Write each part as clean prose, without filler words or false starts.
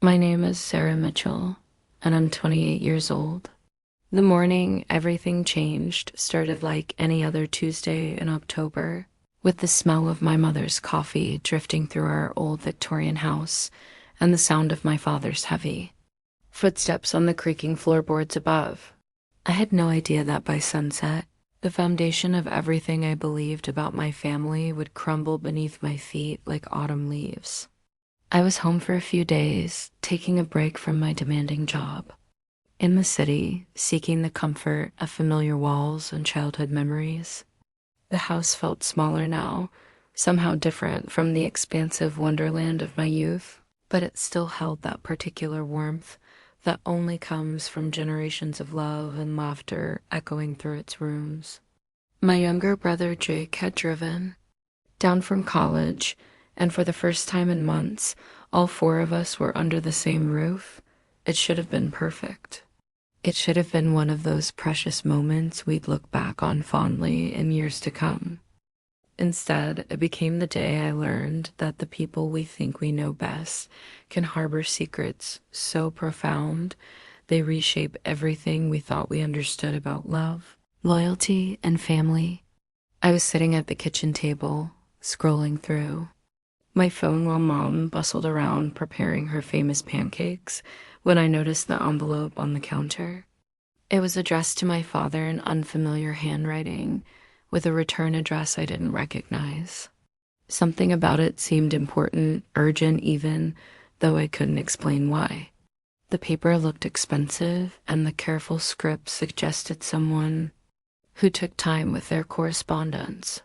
My name is Sarah Mitchell, and I'm 28 years old. The morning everything changed started like any other Tuesday in October, with the smell of my mother's coffee drifting through our old Victorian house and the sound of my father's heavy footsteps on the creaking floorboards above. I had no idea that by sunset, the foundation of everything I believed about my family would crumble beneath my feet like autumn leaves. I was home for a few days, taking a break from my demanding job. In the city, seeking the comfort of familiar walls and childhood memories. The house felt smaller now, somehow different from the expansive wonderland of my youth, but it still held that particular warmth that only comes from generations of love and laughter echoing through its rooms. My younger brother Jake had driven down from college, and for the first time in months, all four of us were under the same roof. It should have been perfect. It should have been one of those precious moments we'd look back on fondly in years to come. Instead, it became the day I learned that the people we think we know best can harbor secrets so profound they reshape everything we thought we understood about love, loyalty, and family. I was sitting at the kitchen table, scrolling through my phone while Mom bustled around preparing her famous pancakes when I noticed the envelope on the counter. It was addressed to my father in unfamiliar handwriting, with a return address I didn't recognize. Something about it seemed important, urgent even, though I couldn't explain why. The paper looked expensive, and the careful script suggested someone who took time with their correspondence.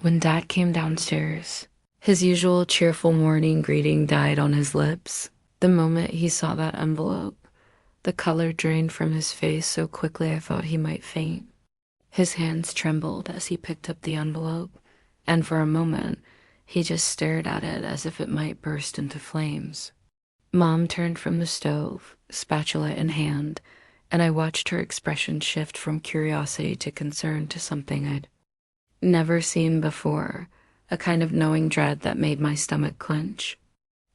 When Dad came downstairs, his usual cheerful morning greeting died on his lips. The moment he saw that envelope, the color drained from his face so quickly I thought he might faint. His hands trembled as he picked up the envelope, and for a moment, he just stared at it as if it might burst into flames. Mom turned from the stove, spatula in hand, and I watched her expression shift from curiosity to concern to something I'd never seen before, a kind of knowing dread that made my stomach clench.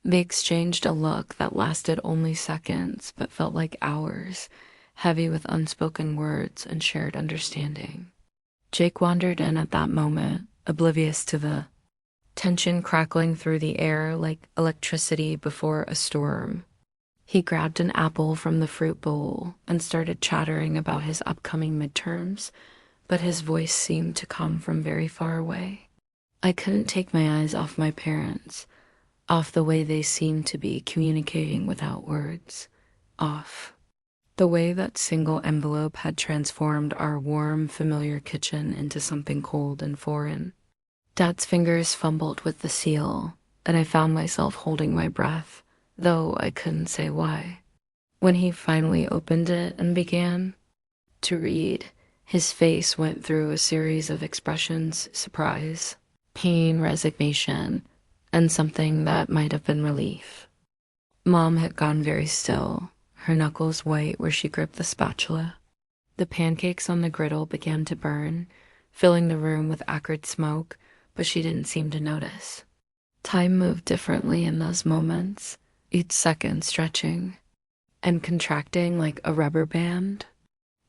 They exchanged a look that lasted only seconds but felt like hours, heavy with unspoken words and shared understanding. Jake wandered in at that moment, oblivious to the tension crackling through the air like electricity before a storm. He grabbed an apple from the fruit bowl and started chattering about his upcoming midterms, but his voice seemed to come from very far away. I couldn't take my eyes off my parents, off the way they seemed to be communicating without words, off the way that single envelope had transformed our warm, familiar kitchen into something cold and foreign. Dad's fingers fumbled with the seal, and I found myself holding my breath, though I couldn't say why. When he finally opened it and began to read, his face went through a series of expressions: surprise, pain, resignation, and something that might have been relief. Mom had gone very still, her knuckles white where she gripped the spatula. The pancakes on the griddle began to burn, filling the room with acrid smoke, but she didn't seem to notice. Time moved differently in those moments, each second stretching and contracting like a rubber band.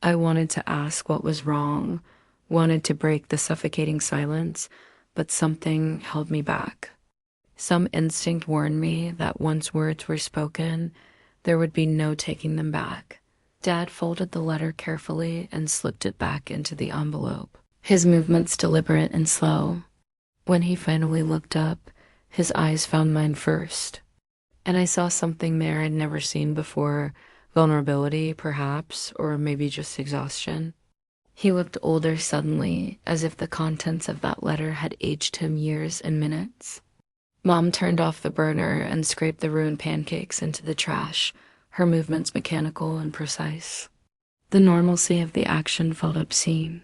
I wanted to ask what was wrong, wanted to break the suffocating silence, but something held me back. Some instinct warned me that once words were spoken, there would be no taking them back. Dad folded the letter carefully and slipped it back into the envelope, his movements deliberate and slow. When he finally looked up, his eyes found mine first, and I saw something there I'd never seen before: vulnerability, perhaps, or maybe just exhaustion. He looked older suddenly, as if the contents of that letter had aged him years and minutes. Mom turned off the burner and scraped the ruined pancakes into the trash, her movements mechanical and precise. The normalcy of the action felt obscene,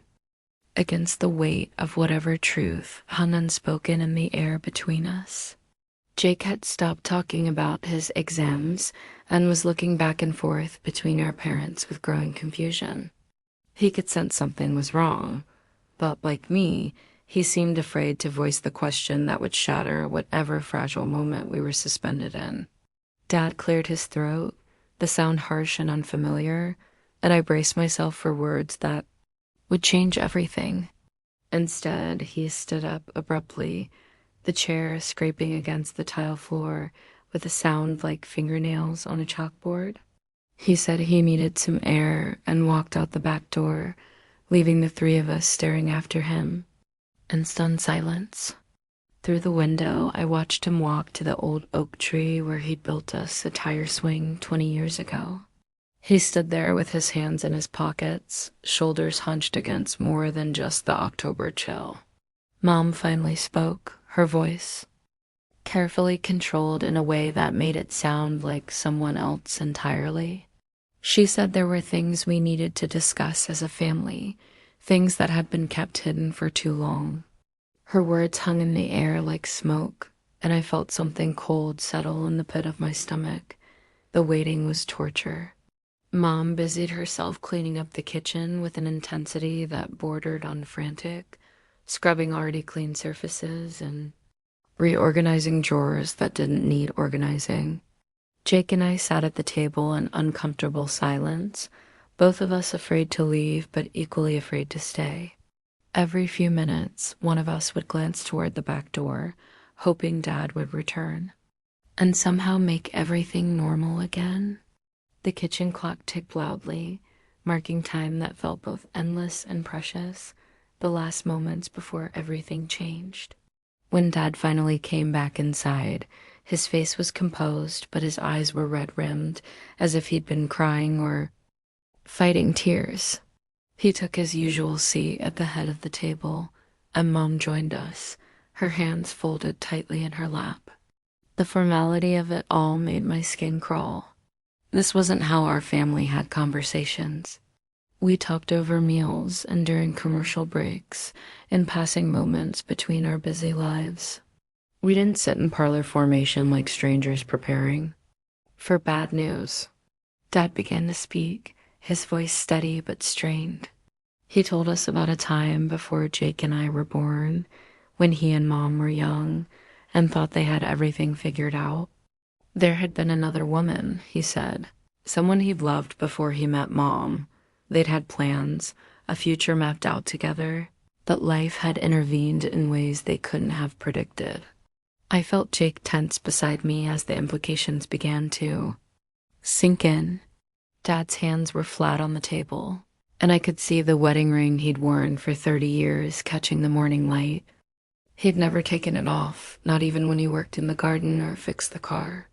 against the weight of whatever truth hung unspoken in the air between us. Jake had stopped talking about his exams and was looking back and forth between our parents with growing confusion. He could sense something was wrong, but like me, he seemed afraid to voice the question that would shatter whatever fragile moment we were suspended in. Dad cleared his throat, the sound harsh and unfamiliar, and I braced myself for words that would change everything. Instead, he stood up abruptly, the chair scraping against the tile floor with a sound like fingernails on a chalkboard. He said he needed some air and walked out the back door, leaving the three of us staring after him in stunned silence. Through the window, I watched him walk to the old oak tree where he'd built us a tire swing 20 years ago. He stood there with his hands in his pockets, shoulders hunched against more than just the October chill. Mom finally spoke, her voice carefully controlled in a way that made it sound like someone else entirely. She said there were things we needed to discuss as a family, things that had been kept hidden for too long. Her words hung in the air like smoke, and I felt something cold settle in the pit of my stomach. The waiting was torture. Mom busied herself cleaning up the kitchen with an intensity that bordered on frantic, scrubbing already clean surfaces and reorganizing drawers that didn't need organizing. Jake and I sat at the table in uncomfortable silence, both of us afraid to leave but equally afraid to stay. Every few minutes, one of us would glance toward the back door, hoping Dad would return and somehow make everything normal again. The kitchen clock ticked loudly, marking time that felt both endless and precious, the last moments before everything changed. When Dad finally came back inside, his face was composed, but his eyes were red-rimmed, as if he'd been crying or fighting tears. He took his usual seat at the head of the table, and Mom joined us, her hands folded tightly in her lap. The formality of it all made my skin crawl. This wasn't how our family had conversations. We talked over meals and during commercial breaks, in passing moments between our busy lives. We didn't sit in parlor formation like strangers preparing for bad news. Dad began to speak, his voice steady but strained. He told us about a time before Jake and I were born, when he and Mom were young and thought they had everything figured out. There had been another woman, he said, someone he'd loved before he met Mom. They'd had plans, a future mapped out together, but life had intervened in ways they couldn't have predicted. I felt Jake tense beside me as the implications began to sink in. Dad's hands were flat on the table, and I could see the wedding ring he'd worn for 30 years catching the morning light. He'd never taken it off, not even when he worked in the garden or fixed the car.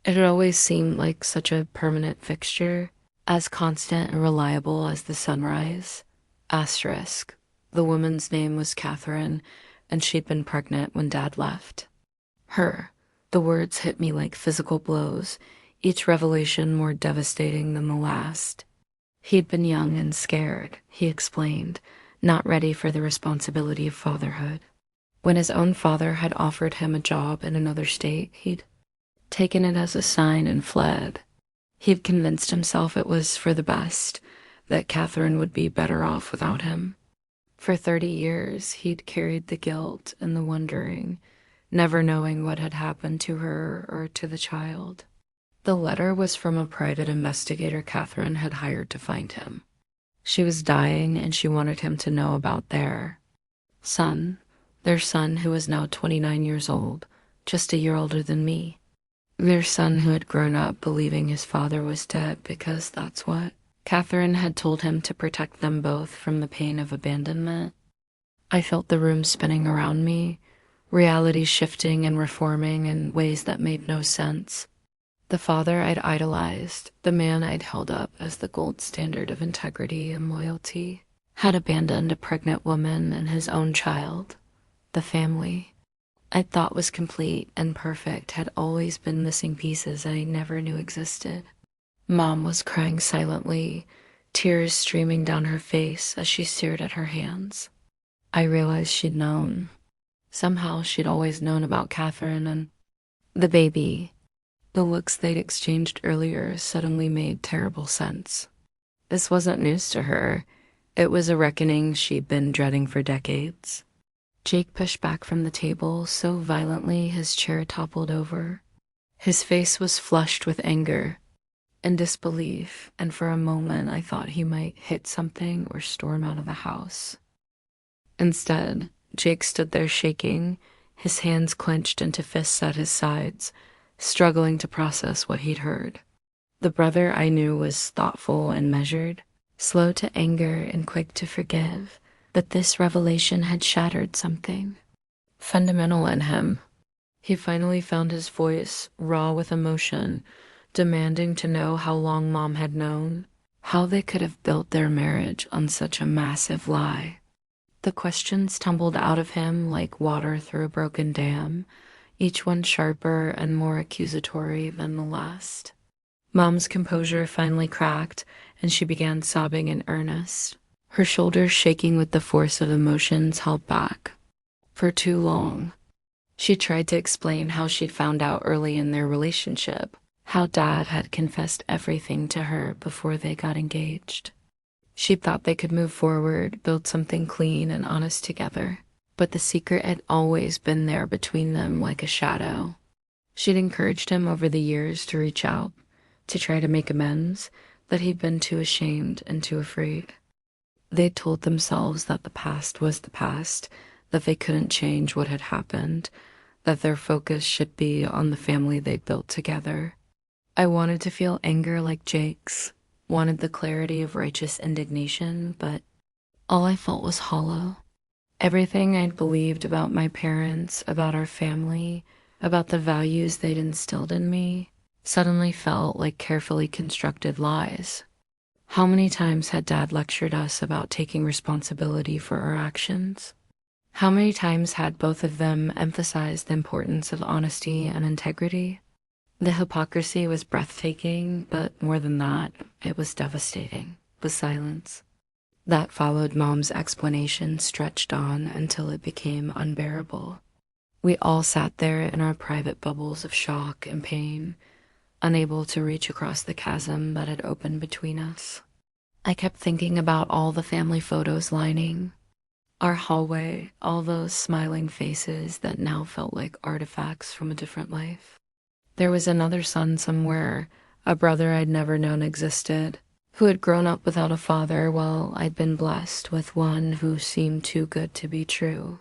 It had always seemed like such a permanent fixture, as constant and reliable as the sunrise. Asterisk. The woman's name was Catherine, and she'd been pregnant when Dad left. Her. The words hit me like physical blows, each revelation more devastating than the last. He'd been young and scared, he explained, not ready for the responsibility of fatherhood. When his own father had offered him a job in another state, he'd taken it as a sign and fled. He'd convinced himself it was for the best, that Catherine would be better off without him. For 30 years, he'd carried the guilt and the wondering, never knowing what had happened to her or to the child. The letter was from a private investigator Catherine had hired to find him. She was dying and she wanted him to know about their son who was now 29 years old, just a year older than me. Their son who had grown up believing his father was dead because that's what Catherine had told him to protect them both from the pain of abandonment. I felt the room spinning around me, reality shifting and reforming in ways that made no sense. The father I'd idolized, the man I'd held up as the gold standard of integrity and loyalty, had abandoned a pregnant woman and his own child. The family I'd thought was complete and perfect had always been missing pieces I never knew existed. Mom was crying silently, tears streaming down her face as she stared at her hands. I realized she'd known. Somehow she'd always known about Catherine and the baby. The looks they'd exchanged earlier suddenly made terrible sense. This wasn't news to her. It was a reckoning she'd been dreading for decades. Jake pushed back from the table so violently his chair toppled over. His face was flushed with anger and disbelief, and for a moment I thought he might hit something or storm out of the house. Instead, Jake stood there shaking, his hands clenched into fists at his sides, struggling to process what he'd heard. The brother I knew was thoughtful and measured, slow to anger and quick to forgive, but this revelation had shattered something fundamental in him. He finally found his voice, raw with emotion, demanding to know how long Mom had known, how they could have built their marriage on such a massive lie. The questions tumbled out of him like water through a broken dam, each one sharper and more accusatory than the last. Mom's composure finally cracked, and she began sobbing in earnest, her shoulders shaking with the force of emotions held back. For too long, she tried to explain how she'd found out early in their relationship, how Dad had confessed everything to her before they got engaged. She thought they could move forward, build something clean and honest together, but the secret had always been there between them like a shadow. She'd encouraged him over the years to reach out, to try to make amends, but he'd been too ashamed and too afraid. They'd told themselves that the past was the past, that they couldn't change what had happened, that their focus should be on the family they built together. I wanted to feel anger like Jake's, wanted the clarity of righteous indignation, but all I felt was hollow. Everything I'd believed about my parents, about our family, about the values they'd instilled in me, suddenly felt like carefully constructed lies. How many times had Dad lectured us about taking responsibility for our actions? How many times had both of them emphasized the importance of honesty and integrity? The hypocrisy was breathtaking, but more than that, it was devastating, the silence. That followed Mom's explanation stretched on until it became unbearable. We all sat there in our private bubbles of shock and pain, unable to reach across the chasm that had opened between us. I kept thinking about all the family photos lining our hallway, all those smiling faces that now felt like artifacts from a different life. There was another son somewhere, a brother I'd never known existed, who had grown up without a father while I'd been blessed with one who seemed too good to be true.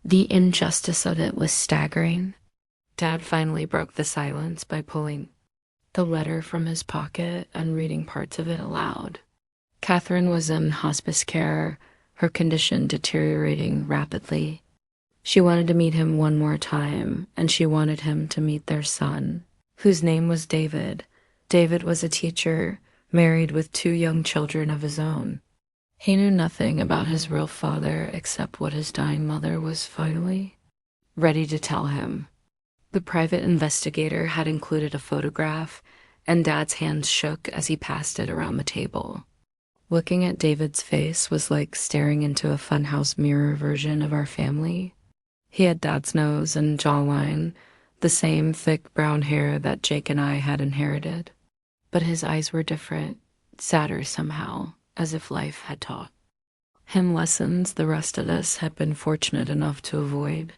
The injustice of it was staggering. Dad finally broke the silence by pulling the letter from his pocket and reading parts of it aloud. Catherine was in hospice care, her condition deteriorating rapidly. She wanted to meet him one more time, and she wanted him to meet their son, whose name was David. David was a teacher, married with 2 young children of his own. He knew nothing about his real father except what his dying mother was finally ready to tell him. The private investigator had included a photograph, and Dad's hands shook as he passed it around the table. Looking at David's face was like staring into a funhouse mirror version of our family. He had Dad's nose and jawline, the same thick brown hair that Jake and I had inherited. But his eyes were different, sadder somehow, as if life had taught him lessons the rest of us had been fortunate enough to avoid.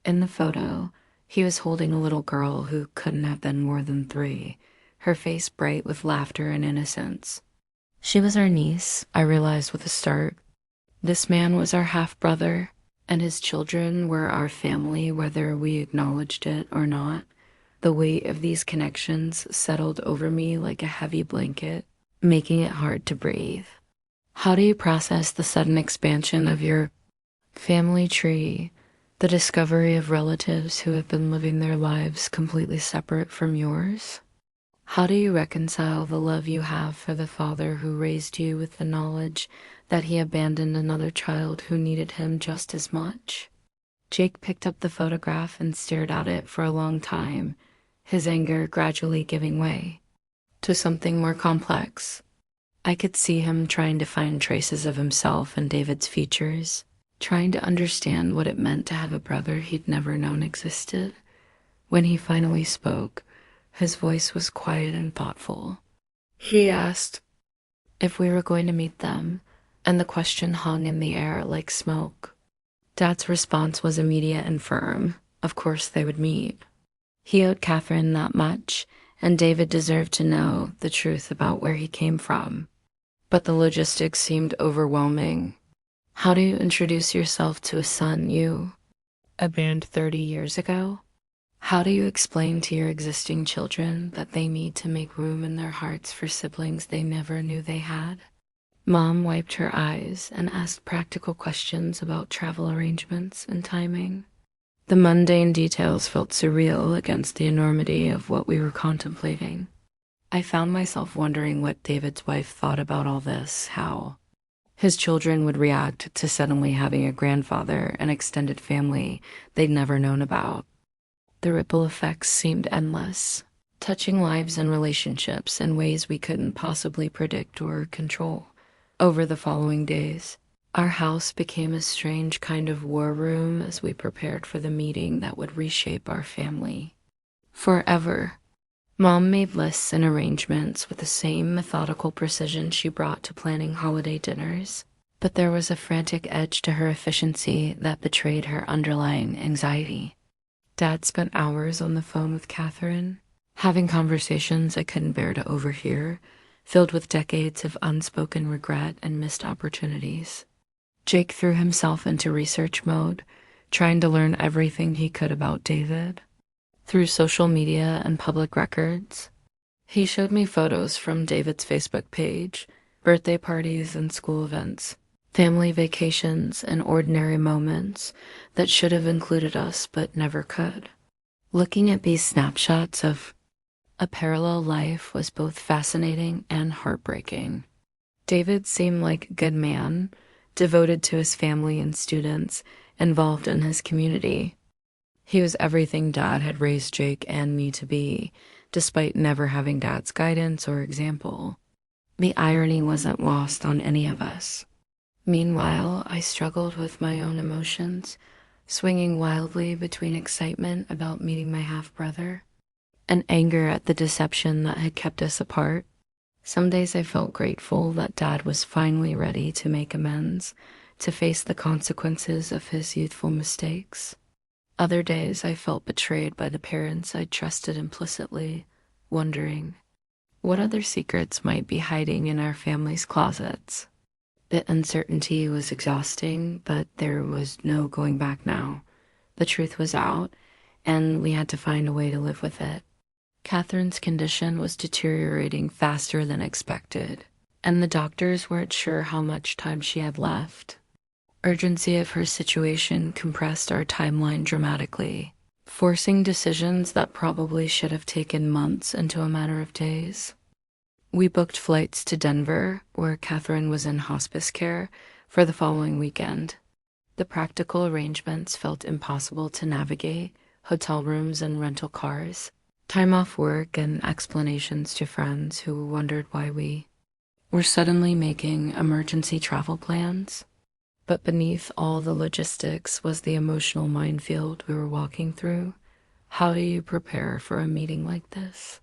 In the photo, he was holding a little girl who couldn't have been more than 3, her face bright with laughter and innocence. She was our niece, I realized with a start. This man was our half-brother, and his children were our family whether we acknowledged it or not. The weight of these connections settled over me like a heavy blanket, making it hard to breathe. How do you process the sudden expansion of your family tree, the discovery of relatives who have been living their lives completely separate from yours? How do you reconcile the love you have for the father who raised you with the knowledge that he abandoned another child who needed him just as much? Jake picked up the photograph and stared at it for a long time, his anger gradually giving way to something more complex. I could see him trying to find traces of himself in David's features, trying to understand what it meant to have a brother he'd never known existed. When he finally spoke, his voice was quiet and thoughtful. He asked if we were going to meet them, and the question hung in the air like smoke. Dad's response was immediate and firm. Of course they would meet. He owed Catherine that much, and David deserved to know the truth about where he came from. But the logistics seemed overwhelming. How do you introduce yourself to a son you abandoned 30 years ago? How do you explain to your existing children that they need to make room in their hearts for siblings they never knew they had? Mom wiped her eyes and asked practical questions about travel arrangements and timing. The mundane details felt surreal against the enormity of what we were contemplating. I found myself wondering what David's wife thought about all this, how his children would react to suddenly having a grandfather and extended family they'd never known about. The ripple effects seemed endless, touching lives and relationships in ways we couldn't possibly predict or control. Over the following days, our house became a strange kind of war room as we prepared for the meeting that would reshape our family forever. Mom made lists and arrangements with the same methodical precision she brought to planning holiday dinners, but there was a frantic edge to her efficiency that betrayed her underlying anxiety. Dad spent hours on the phone with Catherine, having conversations I couldn't bear to overhear, filled with decades of unspoken regret and missed opportunities. Jake threw himself into research mode, trying to learn everything he could about David. Through social media and public records, he showed me photos from David's Facebook page, birthday parties and school events, family vacations and ordinary moments that should have included us but never could. Looking at these snapshots of a parallel life was both fascinating and heartbreaking. David seemed like a good man, devoted to his family and students, involved in his community. He was everything Dad had raised Jake and me to be, despite never having Dad's guidance or example. The irony wasn't lost on any of us. Meanwhile, I struggled with my own emotions, swinging wildly between excitement about meeting my half-brother and anger at the deception that had kept us apart. Some days I felt grateful that Dad was finally ready to make amends, to face the consequences of his youthful mistakes. Other days I felt betrayed by the parents I trusted implicitly, wondering what other secrets might be hiding in our family's closets. The uncertainty was exhausting, but there was no going back now. The truth was out, and we had to find a way to live with it. Catherine's condition was deteriorating faster than expected, and the doctors weren't sure how much time she had left. Urgency of her situation compressed our timeline dramatically, forcing decisions that probably should have taken months into a matter of days. We booked flights to Denver, where Catherine was in hospice care, for the following weekend. The practical arrangements felt impossible to navigate: hotel rooms and rental cars, time off work, and explanations to friends who wondered why we were suddenly making emergency travel plans. But beneath all the logistics was the emotional minefield we were walking through. How do you prepare for a meeting like this?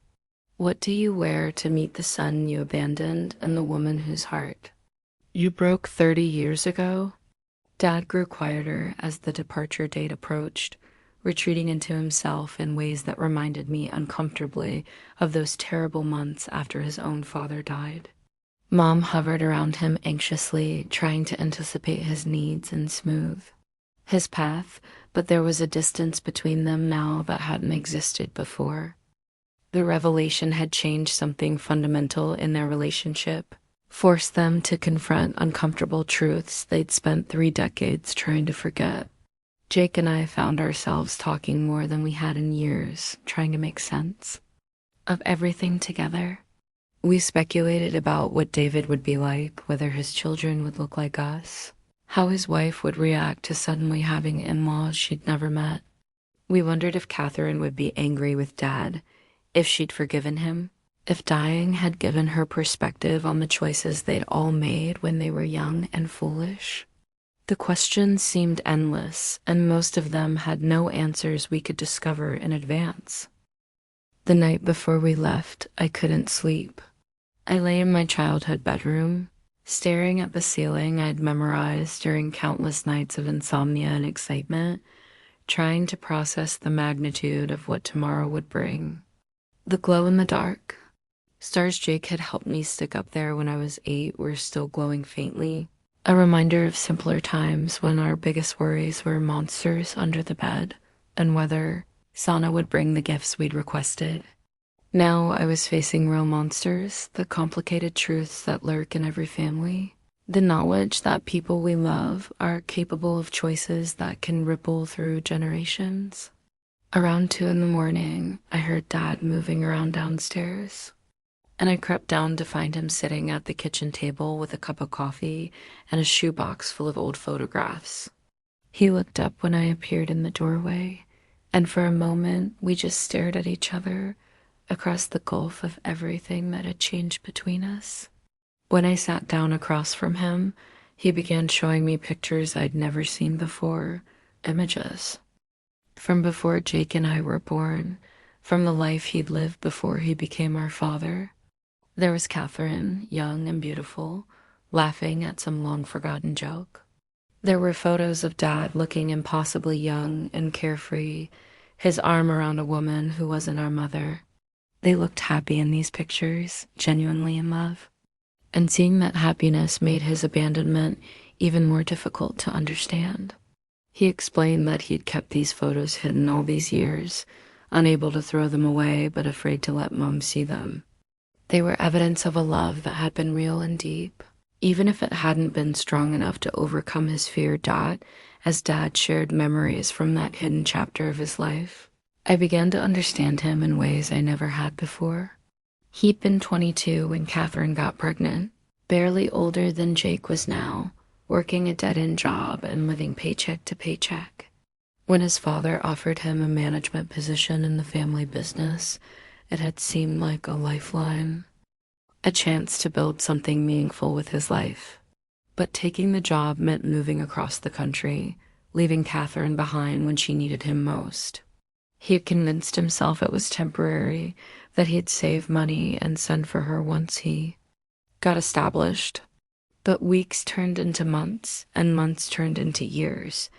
What do you wear to meet the son you abandoned and the woman whose heart you broke 30 years ago? Dad grew quieter as the departure date approached, retreating into himself in ways that reminded me uncomfortably of those terrible months after his own father died. Mom hovered around him anxiously, trying to anticipate his needs and smooth his path, but there was a distance between them now that hadn't existed before. The revelation had changed something fundamental in their relationship, forced them to confront uncomfortable truths they'd spent 3 decades trying to forget. Jake and I found ourselves talking more than we had in years, trying to make sense of everything together. We speculated about what David would be like, whether his children would look like us, how his wife would react to suddenly having in-laws she'd never met. We wondered if Catherine would be angry with Dad, if she'd forgiven him, if dying had given her perspective on the choices they'd all made when they were young and foolish. The questions seemed endless, and most of them had no answers we could discover in advance. The night before we left, I couldn't sleep. I lay in my childhood bedroom, staring at the ceiling I'd memorized during countless nights of insomnia and excitement, trying to process the magnitude of what tomorrow would bring. The glow in the dark. Stars Jake had helped me stick up there when I was 8 were still glowing faintly, a reminder of simpler times when our biggest worries were monsters under the bed and whether Sana would bring the gifts we'd requested. Now I was facing real monsters, the complicated truths that lurk in every family, the knowledge that people we love are capable of choices that can ripple through generations. Around 2 in the morning, I heard Dad moving around downstairs, and I crept down to find him sitting at the kitchen table with a cup of coffee and a shoebox full of old photographs. He looked up when I appeared in the doorway, and for a moment we just stared at each other across the gulf of everything that had changed between us. When I sat down across from him, he began showing me pictures I'd never seen before, images. From before Jake and I were born, from the life he'd lived before he became our father. There was Catherine, young and beautiful, laughing at some long-forgotten joke. There were photos of Dad looking impossibly young and carefree, his arm around a woman who wasn't our mother. They looked happy in these pictures, genuinely in love. And seeing that happiness made his abandonment even more difficult to understand. He explained that he'd kept these photos hidden all these years, unable to throw them away but afraid to let Mom see them. They were evidence of a love that had been real and deep, even if it hadn't been strong enough to overcome his fear. As Dad shared memories from that hidden chapter of his life, I began to understand him in ways I never had before. He'd been 22 when Catherine got pregnant, barely older than Jake was now, working a dead-end job and living paycheck to paycheck. When his father offered him a management position in the family business, it had seemed like a lifeline, a chance to build something meaningful with his life. But taking the job meant moving across the country, leaving Catherine behind when she needed him most. He had convinced himself it was temporary, that he'd save money and send for her once he got established. But weeks turned into months, and months turned into years,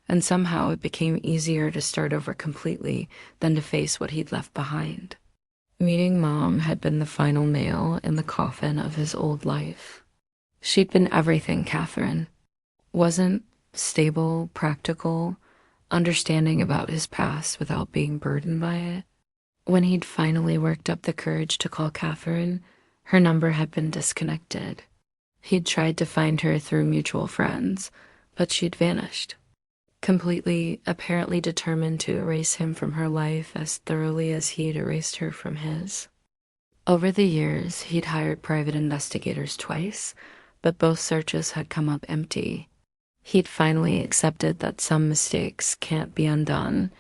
and somehow it became easier to start over completely than to face what he'd left behind. Meeting Mom had been the final nail in the coffin of his old life. She'd been everything Catherine wasn't: stable, practical, understanding about his past without being burdened by it. When he'd finally worked up the courage to call Catherine, her number had been disconnected. He'd tried to find her through mutual friends, but she'd vanished, completely, apparently determined to erase him from her life as thoroughly as he'd erased her from his. Over the years, he'd hired private investigators twice, but both searches had come up empty. He'd finally accepted that some mistakes can't be undone,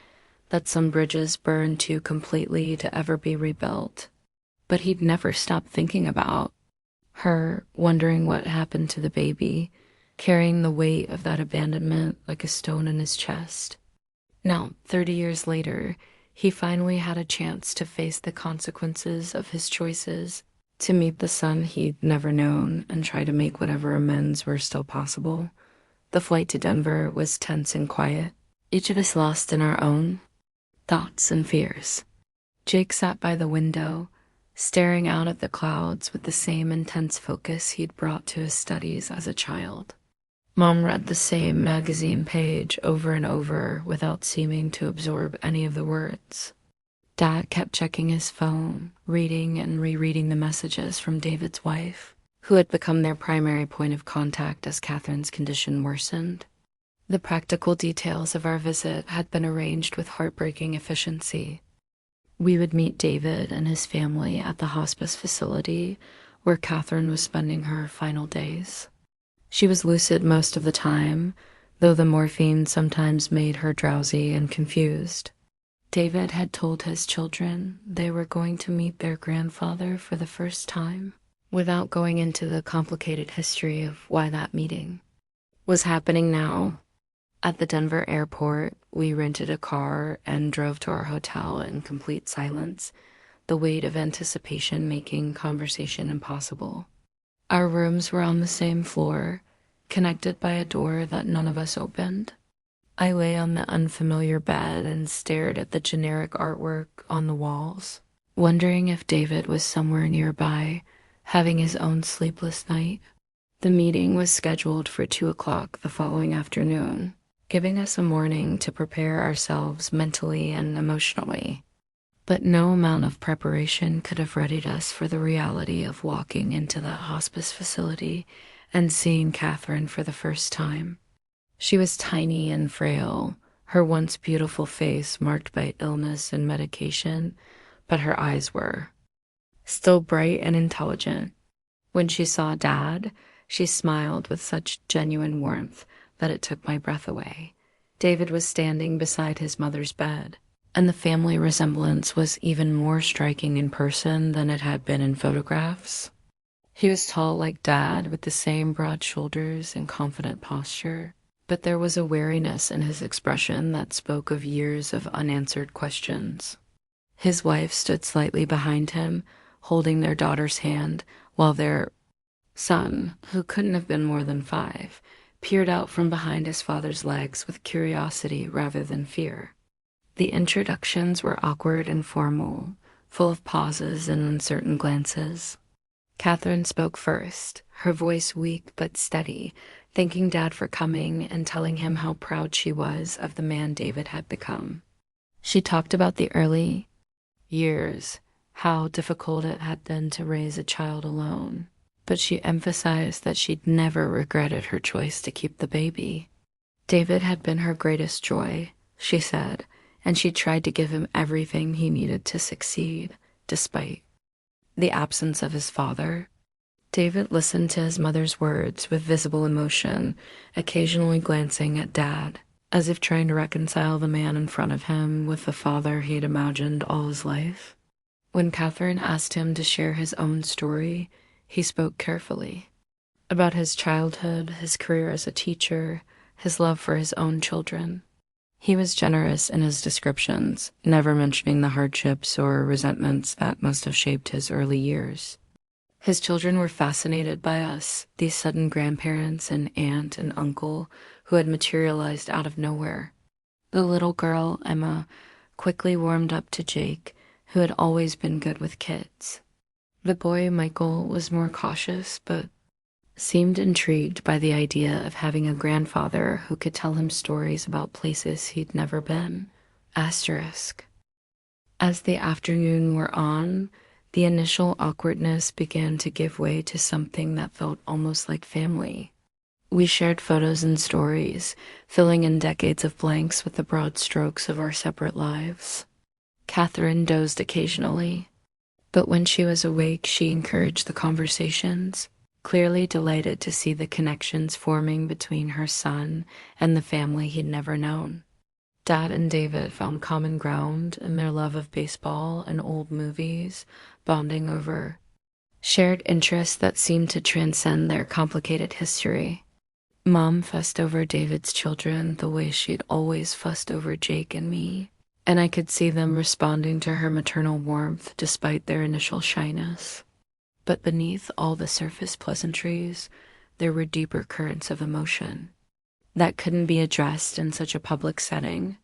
that some bridges burn too completely to ever be rebuilt. But he'd never stopped thinking about her, wondering what happened to the baby, carrying the weight of that abandonment like a stone in his chest. Now, 30 years later, he finally had a chance to face the consequences of his choices, to meet the son he'd never known and try to make whatever amends were still possible. The flight to Denver was tense and quiet, each of us lost in our own thoughts and fears. Jake sat by the window, staring out at the clouds with the same intense focus he'd brought to his studies as a child. Mom read the same magazine page over and over without seeming to absorb any of the words. Dad kept checking his phone, reading and rereading the messages from David's wife, who had become their primary point of contact as Catherine's condition worsened. The practical details of our visit had been arranged with heartbreaking efficiency. We would meet David and his family at the hospice facility where Catherine was spending her final days. She was lucid most of the time, though the morphine sometimes made her drowsy and confused. David had told his children they were going to meet their grandfather for the first time, without going into the complicated history of why that meeting was happening now. At the Denver airport, we rented a car and drove to our hotel in complete silence, the weight of anticipation making conversation impossible. Our rooms were on the same floor, connected by a door that none of us opened. I lay on the unfamiliar bed and stared at the generic artwork on the walls, wondering if David was somewhere nearby, having his own sleepless night. The meeting was scheduled for 2 o'clock the following afternoon, giving us a morning to prepare ourselves mentally and emotionally. But no amount of preparation could have readied us for the reality of walking into that hospice facility and seeing Catherine for the first time. She was tiny and frail, her once beautiful face marked by illness and medication, but her eyes were still bright and intelligent. When she saw Dad, she smiled with such genuine warmth that it took my breath away. David was standing beside his mother's bed, and the family resemblance was even more striking in person than it had been in photographs. He was tall like Dad, with the same broad shoulders and confident posture, but there was a wariness in his expression that spoke of years of unanswered questions. His wife stood slightly behind him, holding their daughter's hand, while their son, who couldn't have been more than 5, peered out from behind his father's legs with curiosity rather than fear. The introductions were awkward and formal, full of pauses and uncertain glances. Catherine spoke first, her voice weak but steady, thanking Dad for coming and telling him how proud she was of the man David had become. She talked about the early years, how difficult it had been to raise a child alone, but she emphasized that she'd never regretted her choice to keep the baby. David had been her greatest joy, she said, and she tried to give him everything he needed to succeed, despite the absence of his father. David listened to his mother's words with visible emotion, occasionally glancing at Dad, as if trying to reconcile the man in front of him with the father he'd imagined all his life. When Catherine asked him to share his own story, he spoke carefully about his childhood, his career as a teacher, his love for his own children. He was generous in his descriptions, never mentioning the hardships or resentments that must have shaped his early years. His children were fascinated by us, these sudden grandparents and aunt and uncle who had materialized out of nowhere. The little girl, Emma, quickly warmed up to Jake, who had always been good with kids. The boy, Michael, was more cautious, but seemed intrigued by the idea of having a grandfather who could tell him stories about places he'd never been. Asterisk. As the afternoon wore on, the initial awkwardness began to give way to something that felt almost like family. We shared photos and stories, filling in decades of blanks with the broad strokes of our separate lives. Catherine dozed occasionally, but when she was awake, she encouraged the conversations, clearly delighted to see the connections forming between her son and the family he'd never known. Dad and David found common ground in their love of baseball and old movies, bonding over shared interests that seemed to transcend their complicated history. Mom fussed over David's children the way she'd always fussed over Jake and me, and I could see them responding to her maternal warmth despite their initial shyness. But beneath all the surface pleasantries, there were deeper currents of emotion that couldn't be addressed in such a public setting.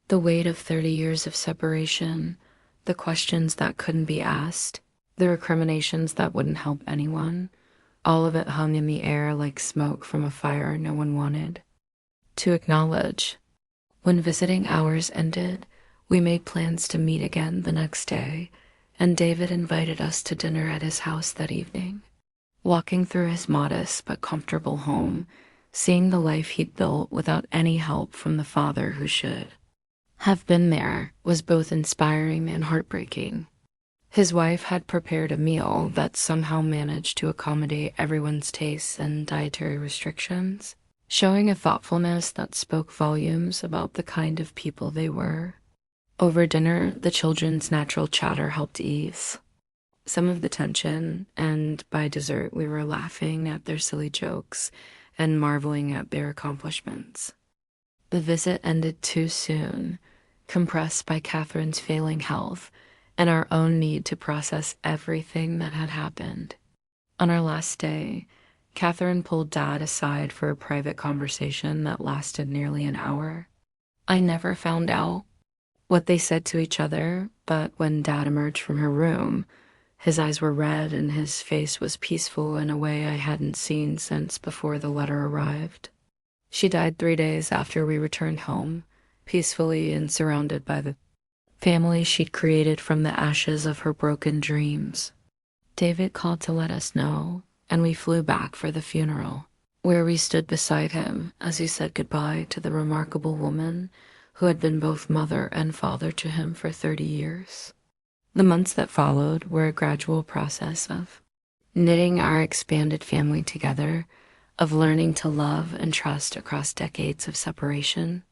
The weight of 30 years of separation, the questions that couldn't be asked, the recriminations that wouldn't help anyone, all of it hung in the air like smoke from a fire no one wanted to acknowledge. When visiting hours ended, we made plans to meet again the next day, and David invited us to dinner at his house that evening. Walking through his modest but comfortable home, seeing the life he'd built without any help from the father who should have been there was both inspiring and heartbreaking. His wife had prepared a meal that somehow managed to accommodate everyone's tastes and dietary restrictions, showing a thoughtfulness that spoke volumes about the kind of people they were. Over dinner, the children's natural chatter helped ease some of the tension, and by dessert we were laughing at their silly jokes and marveling at their accomplishments. The visit ended too soon, compressed by Catherine's failing health and our own need to process everything that had happened. On our last day, Catherine pulled Dad aside for a private conversation that lasted nearly an hour. I never found out what they said to each other, but when Dad emerged from her room, his eyes were red and his face was peaceful in a way I hadn't seen since before the letter arrived. She died 3 days after we returned home, peacefully and surrounded by the family she'd created from the ashes of her broken dreams. David called to let us know, and we flew back for the funeral, where we stood beside him as he said goodbye to the remarkable woman who had been both mother and father to him for 30 years. The months that followed were a gradual process of knitting our expanded family together, of learning to love and trust across decades of separation.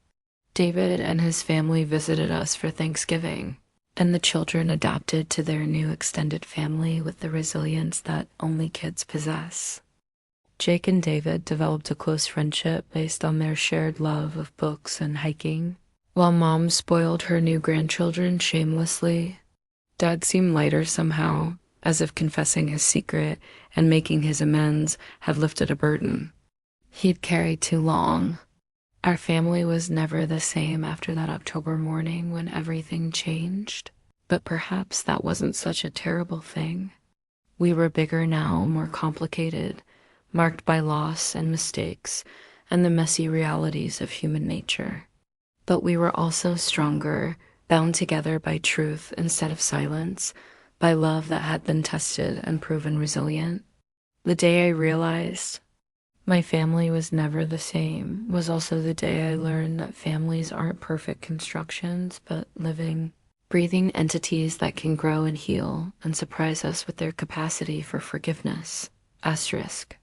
David and his family visited us for Thanksgiving, and the children adapted to their new extended family with the resilience that only kids possess. Jake and David developed a close friendship based on their shared love of books and hiking, while Mom spoiled her new grandchildren shamelessly. Dad seemed lighter somehow, as if confessing his secret and making his amends had lifted a burden he'd carried too long. Our family was never the same after that October morning when everything changed, but perhaps that wasn't such a terrible thing. We were bigger now, more complicated, marked by loss and mistakes and the messy realities of human nature. But we were also stronger, bound together by truth instead of silence, by love that had been tested and proven resilient. The day I realized my family was never the same was also the day I learned that families aren't perfect constructions, but living, breathing entities that can grow and heal and surprise us with their capacity for forgiveness. Asterisk.